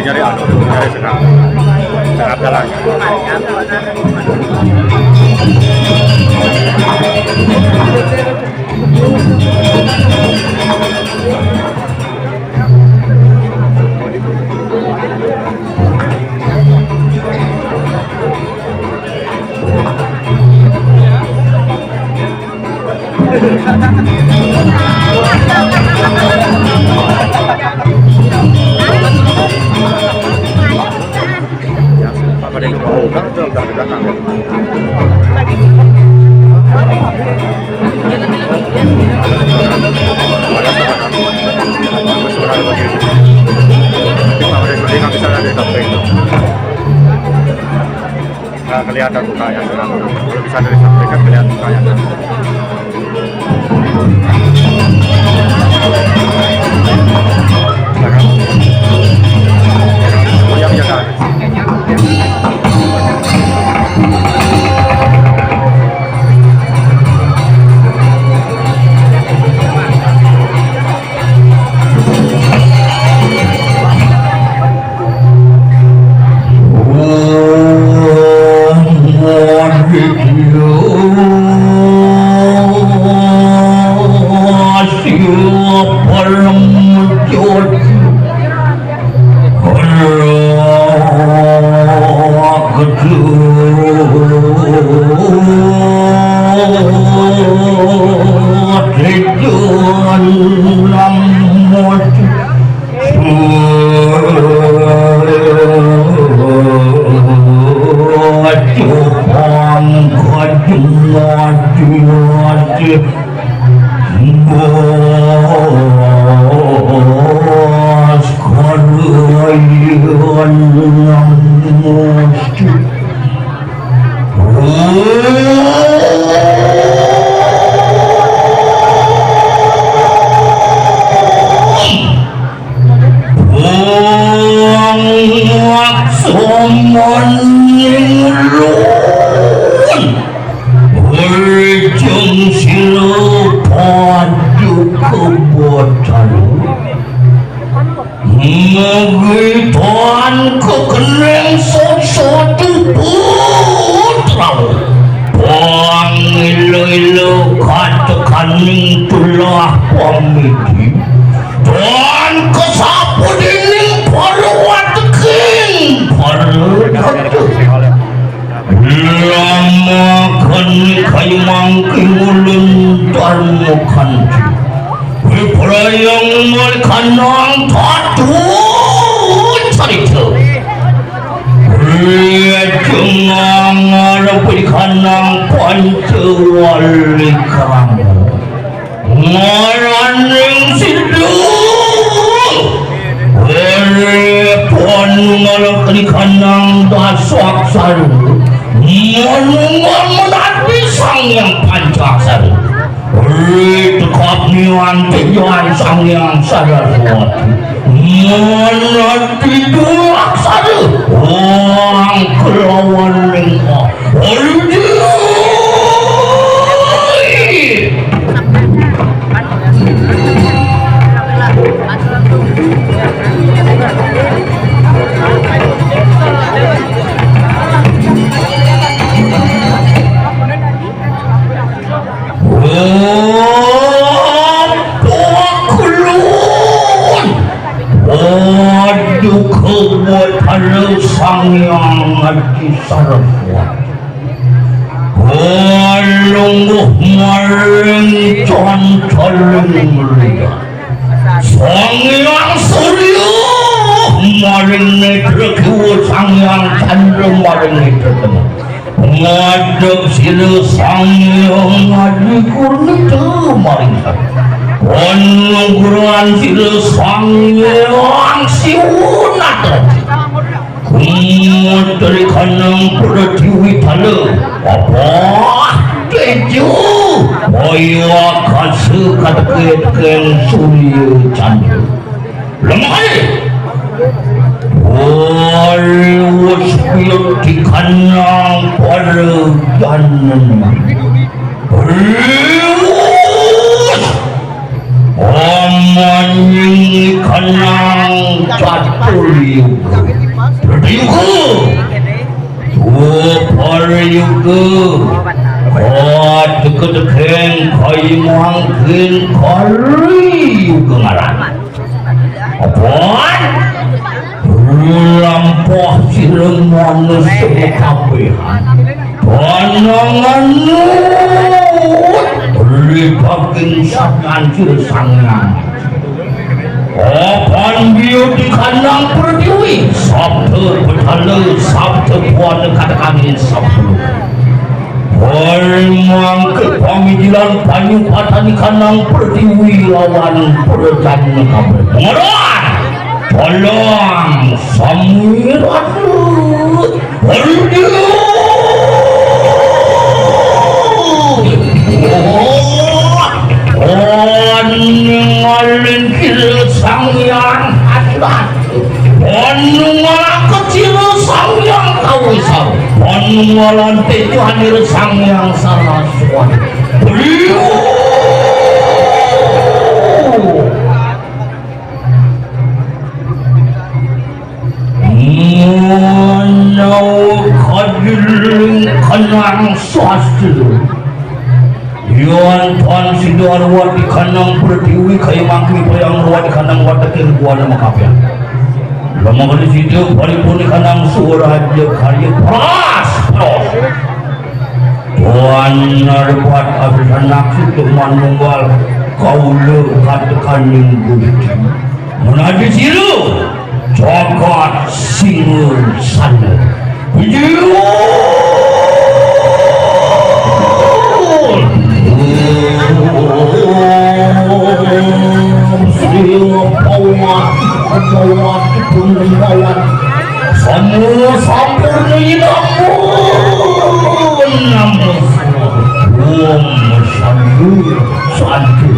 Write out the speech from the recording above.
nyari senang jalan. Kelihatan mukanya senang. Kalau bisa dari sampaikan kelihatan mukanya senang. Semuanya menjaga. Manying kanang catur yuga Tupar yuga Kot deket-deket Kaya muangkin Kari yuga ngaran Apaan? Lampah silang manusia kabehan Panangan Ribakin sakancil sangang Apaan dia di kandang pertiwi Sabtu betala Sabtu puan katakan Sabtu Memang kepamijilan Panyu patani kandang pertiwi Lawan perjalanan kabel Pengeruan Tolong Samirat Perdiu Ngalin kecil sangyang hadirat Ngalan kecil sangyang kawisar Ngalan tetu hadir sangyang saraswat Beliau Menau kadir kenang swastil Yuan tuan sidor ruat di kandang pertiwi kaya mangki bayang ruat di kandang watakir gua nama kapya lama kali situ paripun di kandang suara aja karya pras tuan narbuat abisan naksi teman munggal kau le katakan yang gusti menadi silu jagat singur sana Yuuu semua sampurna namun santi